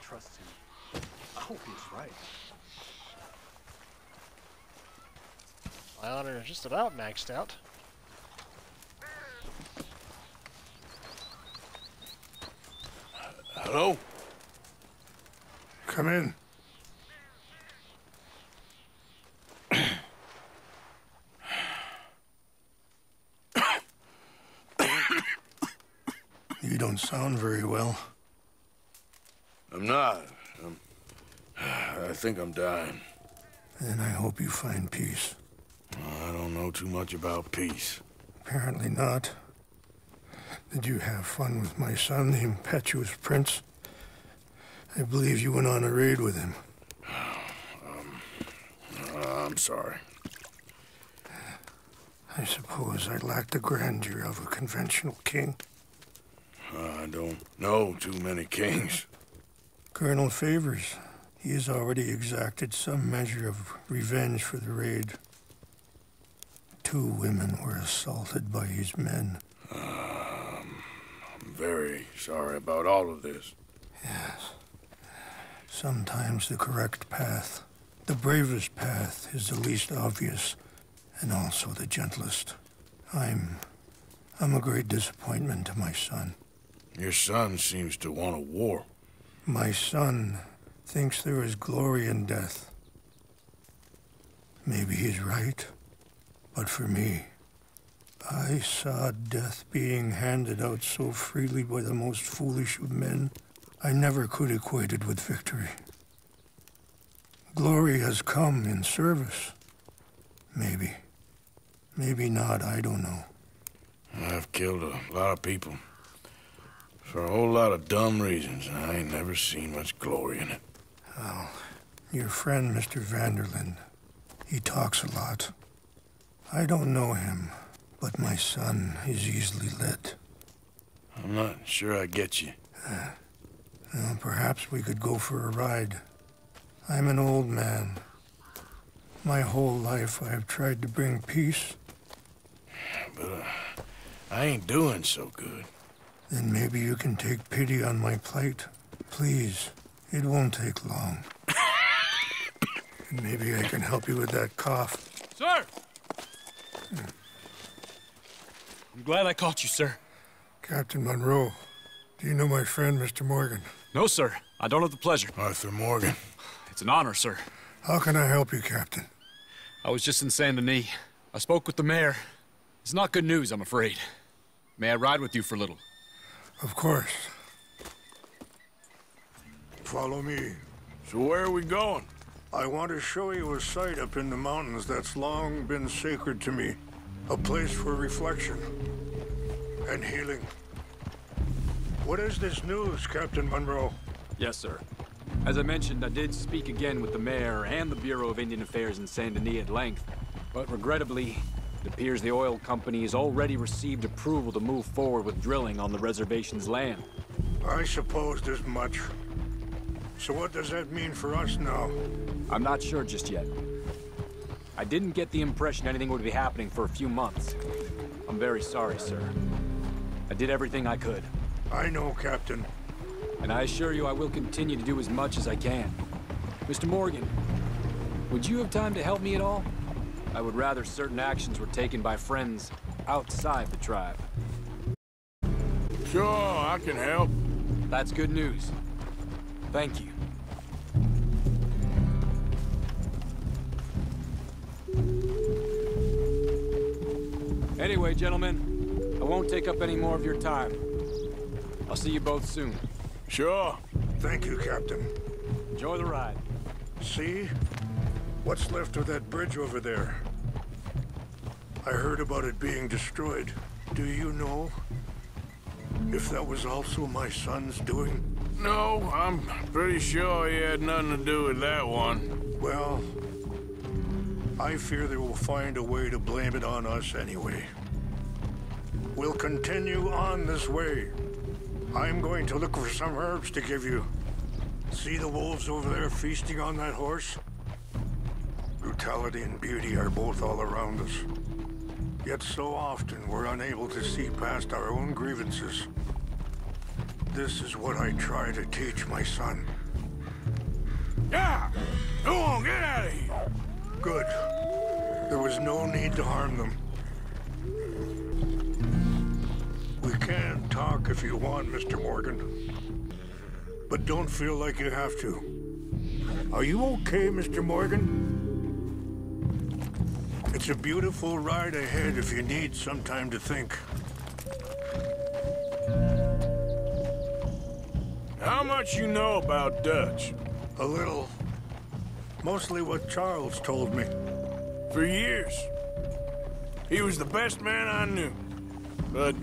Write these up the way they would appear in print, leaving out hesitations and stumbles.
trust him. I hope he's right. My honor is just about maxed out. Hello? Come in. You don't sound very well. I'm not. I think I'm dying. And I hope you find peace. I don't know too much about peace. Apparently not. Did you have fun with my son, the impetuous prince? I believe you went on a raid with him. I'm sorry. I suppose I lack the grandeur of a conventional king. I don't know too many kings. Colonel Favors, he has already exacted some measure of revenge for the raid. 2 women were assaulted by his men. I'm very sorry about all of this. Yes. Sometimes the correct path, the bravest path, is the least obvious, and also the gentlest. I'm a great disappointment to my son. Your son seems to want a war. My son thinks there is glory in death. Maybe he's right, but for me, I saw death being handed out so freely by the most foolish of men, I never could equate it with victory. Glory has come in service. Maybe. Maybe not, I don't know. I've killed a lot of people. For a whole lot of dumb reasons, and I ain't never seen much glory in it. Well, your friend, Mr. Vanderlyn, he talks a lot. I don't know him, but my son is easily led. I'm not sure I get you. Well, perhaps we could go for a ride. I'm an old man. My whole life I have tried to bring peace. But I ain't doing so good. Then maybe you can take pity on my plight. Please, it won't take long. And maybe I can help you with that cough. Sir! I'm glad I caught you, sir. Captain Monroe, do you know my friend, Mr. Morgan? No, sir. I don't have the pleasure. Arthur Morgan. It's an honor, sir. How can I help you, Captain? I was just in Saint Denis. I spoke with the mayor. It's not good news, I'm afraid. May I ride with you for a little? Of course. Follow me. So where are we going? I want to show you a site up in the mountains that's long been sacred to me. A place for reflection and healing. What is this news, Captain Monroe? Yes, sir. As I mentioned, I did speak again with the mayor and the Bureau of Indian Affairs in Saint Denis at length. But regrettably, it appears the oil company has already received approval to move forward with drilling on the reservation's land. I supposed as much. So what does that mean for us now? I'm not sure just yet. I didn't get the impression anything would be happening for a few months. I'm very sorry, sir. I did everything I could. I know, Captain. And I assure you I will continue to do as much as I can. Mr. Morgan, would you have time to help me at all? I would rather certain actions were taken by friends outside the tribe. Sure, I can help. That's good news. Thank you. Anyway, gentlemen, I won't take up any more of your time. I'll see you both soon. Sure. Thank you, Captain. Enjoy the ride. See? What's left of that bridge over there? I heard about it being destroyed. Do you know if that was also my son's doing? No, I'm pretty sure he had nothing to do with that one. Well, I fear they will find a way to blame it on us anyway. We'll continue on this way. I'm going to look for some herbs to give you. See the wolves over there feasting on that horse? Brutality and beauty are both all around us. Yet so often we're unable to see past our own grievances. This is what I try to teach my son. Yeah! Go on, get out of here! Good. There was no need to harm them. We can talk if you want, Mr. Morgan. But don't feel like you have to. Are you okay, Mr. Morgan? It's a beautiful ride ahead if you need some time to think. How much you know about Dutch? A little. Mostly what Charles told me. For years. He was the best man I knew. But...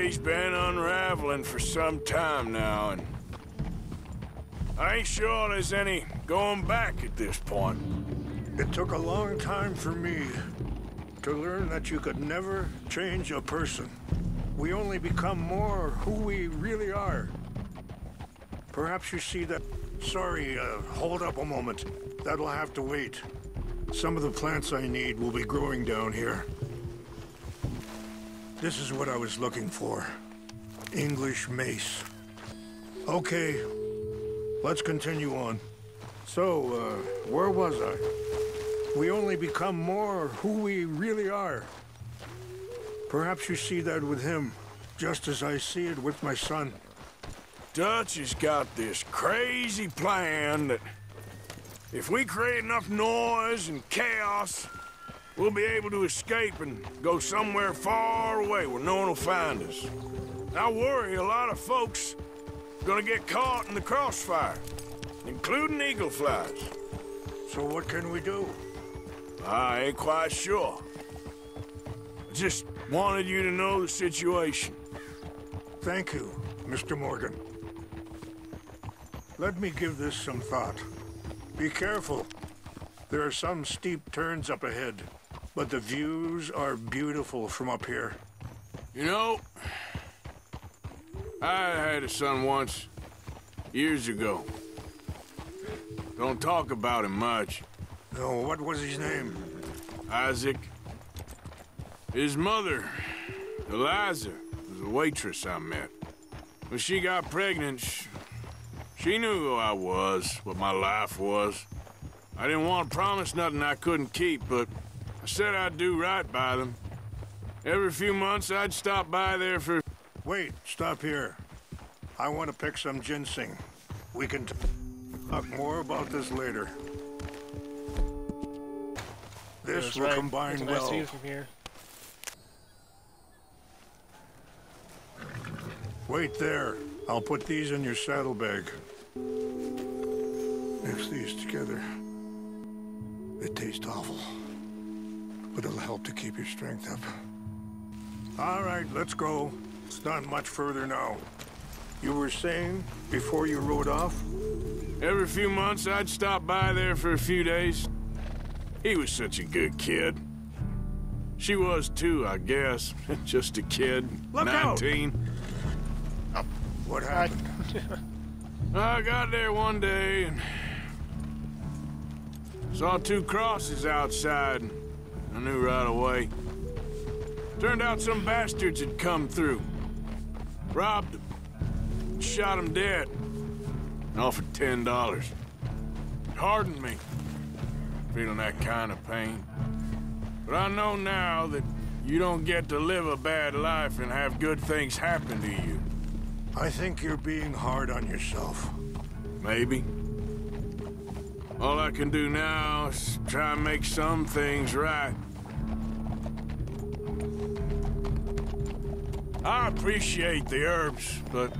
he's been unraveling for some time now, and... I ain't sure there's any going back at this point. It took a long time for me to learn that you could never change a person. We only become more who we really are. Perhaps you see that... Sorry, hold up a moment. That'll have to wait. Some of the plants I need will be growing down here. This is what I was looking for. English mace. Okay, let's continue on. So, where was I? We only become more who we really are. Perhaps you see that with him, just as I see it with my son. Dutch has got this crazy plan that if we create enough noise and chaos, we'll be able to escape and go somewhere far away where no one will find us. I worry a lot of folks are gonna get caught in the crossfire, including eagle flies. So what can we do? I ain't quite sure. I just wanted you to know the situation. Thank you, Mr. Morgan. Let me give this some thought. Be careful. There are some steep turns up ahead, but the views are beautiful from up here. You know, I had a son once, years ago. Don't talk about him much. No, what was his name? Isaac. His mother, Eliza, was a waitress I met. When she got pregnant, she knew who I was, what my life was. I didn't want to promise nothing I couldn't keep, but I said I'd do right by them. Every few months, I'd stop by there for... Wait, stop here. I want to pick some ginseng. We can talk more about this later. This will combine It's a nice well. view from here. Wait there. I'll put these in your saddlebag. Mix these together. They taste awful, but it'll help to keep your strength up. All right, let's go. It's not much further now. You were saying before you rode off? Every few months, I'd stop by there for a few days. He was such a good kid. She was too, I guess. Just a kid. Look out! 19. What happened? I got there one day and saw two crosses outside. I knew right away. Turned out some bastards had come through. Robbed them. Shot them dead. And offered $10. It hardened me. Feeling that kind of pain. But I know now that you don't get to live a bad life and have good things happen to you. I think you're being hard on yourself. Maybe. All I can do now is try and make some things right. I appreciate the herbs, but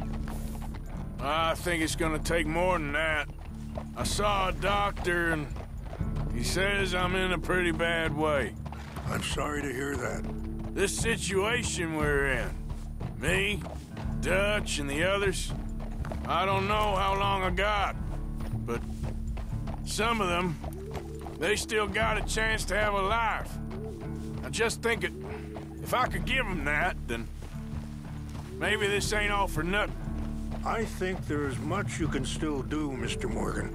I think it's gonna take more than that. I saw a doctor and he says I'm in a pretty bad way. I'm sorry to hear that. This situation we're in, me, Dutch, and the others, I don't know how long I got, but some of them, they still got a chance to have a life. I just think if I could give them that, then maybe this ain't all for nothing. I think there's much you can still do, Mr. Morgan.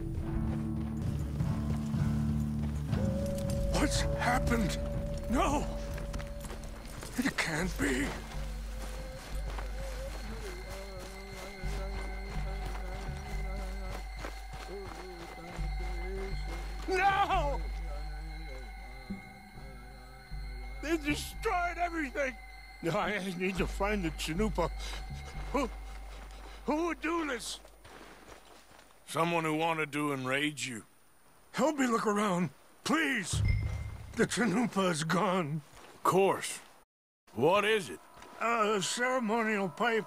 What's happened? No! It can't be. It destroyed everything. I need to find the Chanupa. Who would do this? Someone who wanted to enrage you. Help me look around, please. The Chanupa is gone. Of course. What is it? A ceremonial pipe.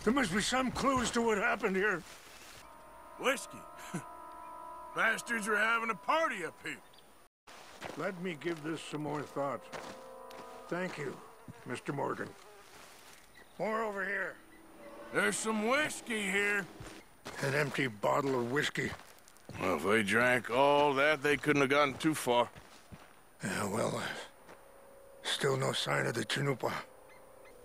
There must be some clues to what happened here. Whiskey. Bastards are having a party up here. Let me give this some more thought. Thank you, Mr. Morgan. More over here. There's some whiskey here. An empty bottle of whiskey. Well, if they drank all that, they couldn't have gotten too far. Yeah, well, still no sign of the Chanupa.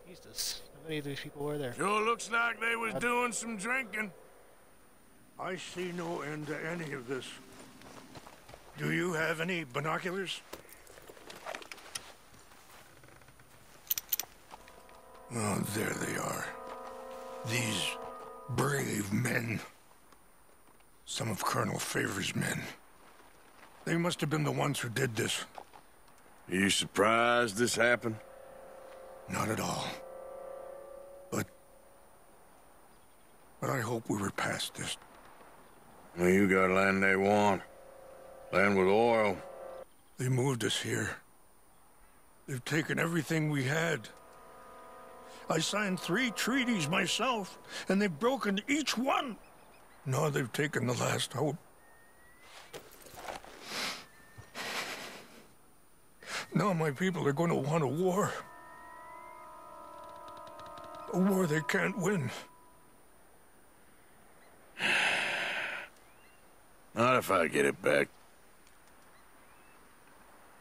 Jesus, how many of these people were there? Sure looks like they was doing some drinking. I see no end to any of this. Do you have any binoculars? Oh, there they are. These brave men. Some of Colonel Favor's men. They must have been the ones who did this. Are you surprised this happened? Not at all. But I hope we were past this. Well, you got land they want. Land with oil. They moved us here. They've taken everything we had. I signed 3 treaties myself, and they've broken each one. Now they've taken the last hope. Now my people are going to want a war. A war they can't win. Not if I get it back.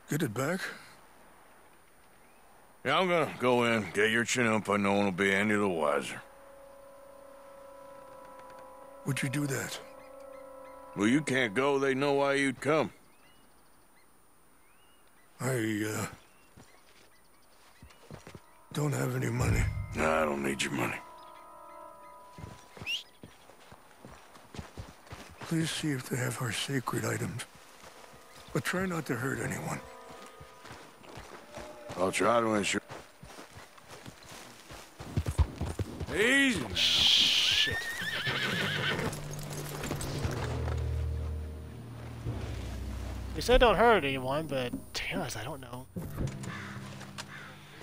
Get it back? Yeah, I'm gonna go in, get your Chanupa, no one will be any the wiser. Would you do that? Well, you can't go, they know why you'd come. I, don't have any money. No, I don't need your money. Please see if they have our sacred items. But try not to hurt anyone. I'll try to ensure. Easy now. Shit. They said don't hurt anyone, but to be honest, I don't know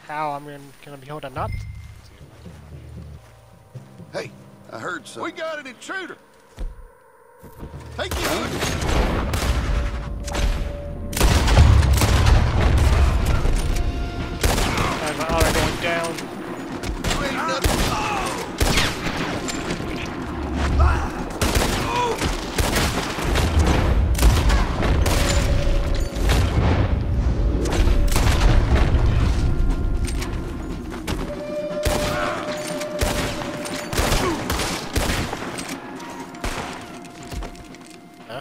how I'm gonna be able to not. Hey, I heard something. We got an intruder. Take it. There's my auto going down. You ain't nothing. Huh?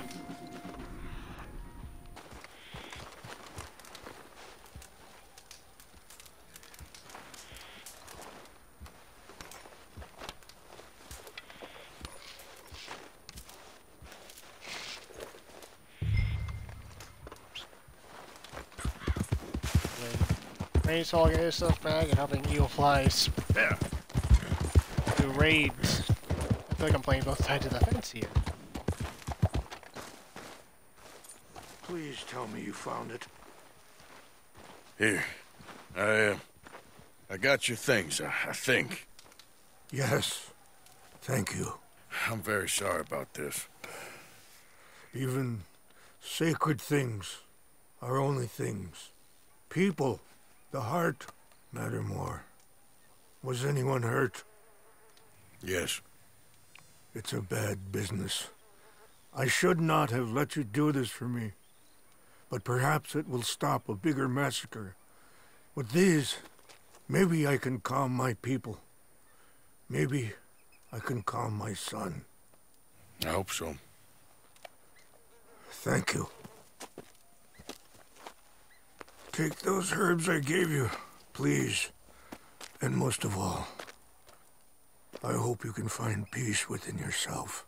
Rain's all getting his stuff back and helping Eagle Flies Yeah. do raids. I feel like I'm playing both sides of the fence here. Please tell me you found it. Here. I got your things, I think. Yes. Thank you. I'm very sorry about this. Even sacred things are only things. People, the heart, matter more. Was anyone hurt? Yes. It's a bad business. I should not have let you do this for me. But perhaps it will stop a bigger massacre. With these, maybe I can calm my people. Maybe I can calm my son. I hope so. Thank you. Take those herbs I gave you, please. And most of all, I hope you can find peace within yourself.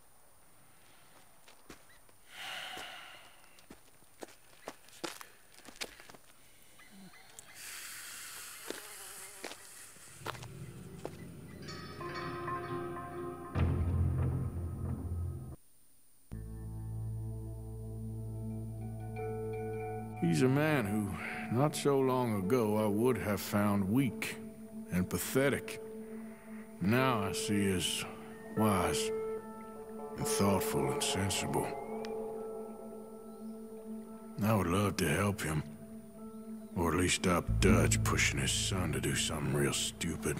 He's a man who, not so long ago, I would have found weak and pathetic. Now I see as wise and thoughtful and sensible. I would love to help him. Or at least stop Dutch pushing his son to do something real stupid.